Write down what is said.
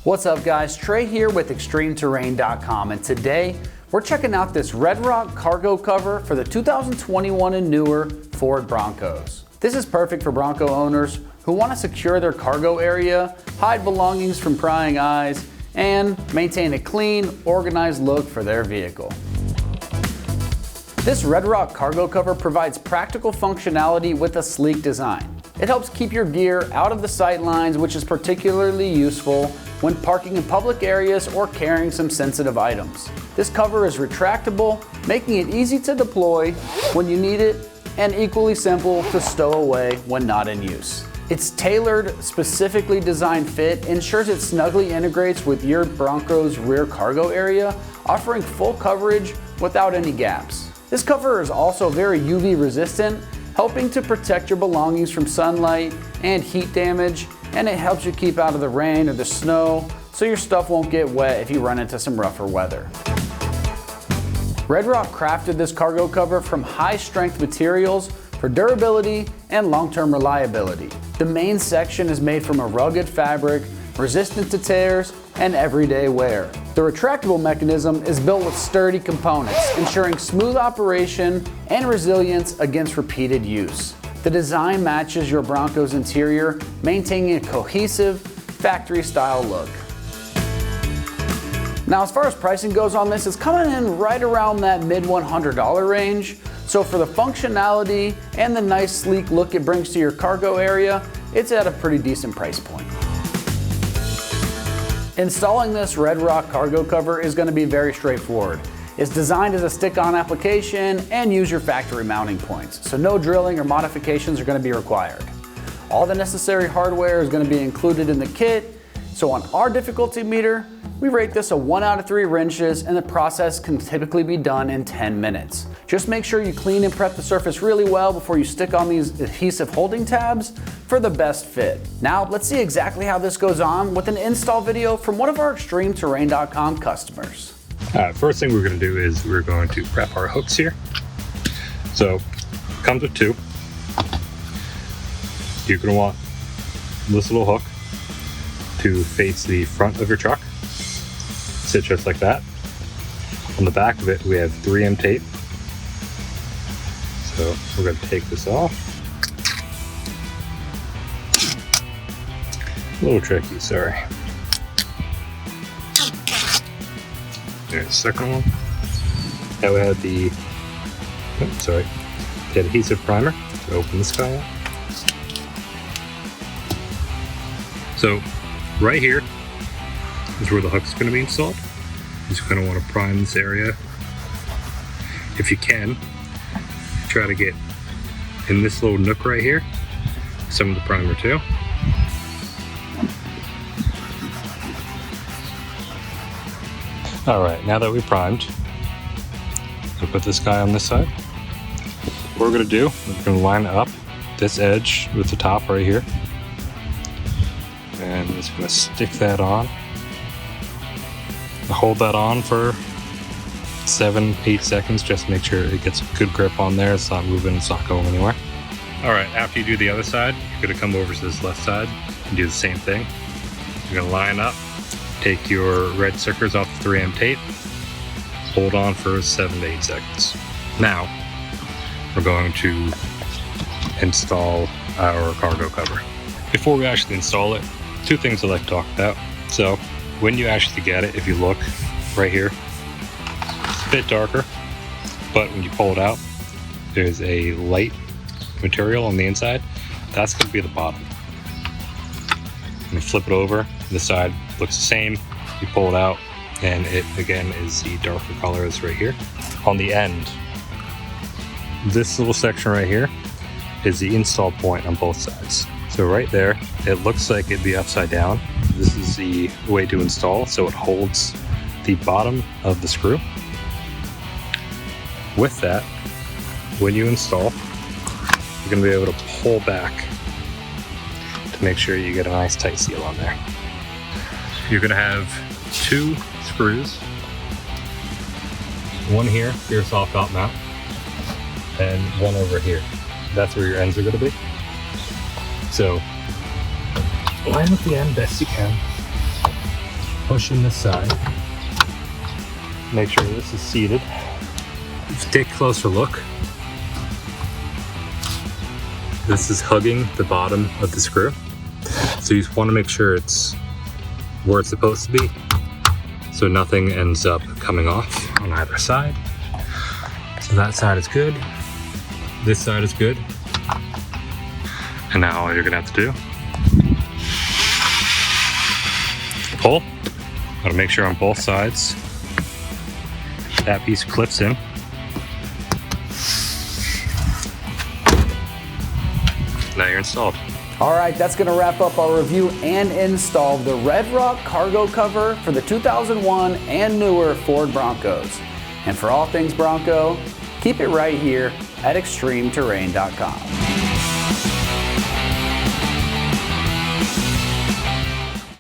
What's up guys, Trey here with ExtremeTerrain.com, and today we're checking out this Red Rock cargo cover for the 2021 and newer Ford Broncos. This is perfect for Bronco owners who want to secure their cargo area, hide belongings from prying eyes, and maintain a clean, organized look for their vehicle. This Red Rock cargo cover provides practical functionality with a sleek design. It helps keep your gear out of the sight lines, which is particularly useful when parking in public areas or carrying some sensitive items. This cover is retractable, making it easy to deploy when you need it and equally simple to stow away when not in use. Its tailored, specifically designed fit ensures it snugly integrates with your Bronco's rear cargo area, offering full coverage without any gaps. This cover is also very UV resistant, helping to protect your belongings from sunlight and heat damage, and it helps you keep out of the rain or the snow so your stuff won't get wet if you run into some rougher weather. Red Rock crafted this cargo cover from high-strength materials for durability and long-term reliability. The main section is made from a rugged fabric, resistant to tears, and everyday wear. The retractable mechanism is built with sturdy components, ensuring smooth operation and resilience against repeated use. The design matches your Bronco's interior, maintaining a cohesive, factory-style look. Now, as far as pricing goes on this, it's coming in right around that mid-$100 range. So for the functionality and the nice sleek look it brings to your cargo area, it's at a pretty decent price point. Installing this Red Rock cargo cover is going to be very straightforward. It's designed as a stick-on application and use your factory mounting points, so no drilling or modifications are going to be required. All the necessary hardware is going to be included in the kit, so on our difficulty meter, we rate this a 1 out of 3 wrenches, and the process can typically be done in 10 minutes. Just make sure you clean and prep the surface really well before you stick on these adhesive holding tabs for the best fit. Now, let's see exactly how this goes on with an install video from one of our ExtremeTerrain.com customers. First thing we're going to do is we're going to prep our hooks here. So, comes with 2. You're going to want this little hook to face the front of your truck. Sit just like that. On the back of it, we have 3M tape. So we're going to take this off. A little tricky, sorry. There's the second one. Now we have the, the adhesive primer. So open this guy up. So right here is where the hook's going to be installed. You're just going to want to prime this area. If you can, try to get in this little nook right here some of the primer too. Alright, now that we primed, we'll put this guy on this side. What we're going to do, we're going to line up this edge with the top right here. And I'm just going to stick that on. Hold that on for 7-8 seconds, just to make sure it gets a good grip on there. It's not moving, it's not going anywhere. Alright, after you do the other side, you're going to come over to this left side and do the same thing. You're going to line up, take your red stickers off the 3M tape, hold on for 7 to 8 seconds. Now, we're going to install our cargo cover. Before we actually install it, 2 things I'd like to talk about. So, when you actually get it, if you look right here, it's a bit darker, but when you pull it out, there's a light material on the inside. That's going to be the bottom. And you flip it over, this side looks the same. You pull it out, and it again is the darker color is right here. On the end, this little section right here is the install point on both sides. So right there, it looks like it'd be upside down. This is the way to install, so it holds the bottom of the screw. With that, when you install, you're going to be able to pull back to make sure you get a nice tight seal on there. You're going to have 2 screws, one here for your soft top mount, and one over here. That's where your ends are going to be. So line up the end best you can. pushing this side. Make sure this is seated. Take a closer look. This is hugging the bottom of the screw. So you just want to make sure it's where it's supposed to be, so nothing ends up coming off on either side. So that side is good. This side is good. And now all you're gonna have to do, pull. Gotta make sure on both sides that piece clips in. Now you're installed. All right, that's gonna wrap up our review and install of the Red Rock cargo cover for the 2001 and newer Ford Broncos. And for all things Bronco, keep it right here at extremeterrain.com.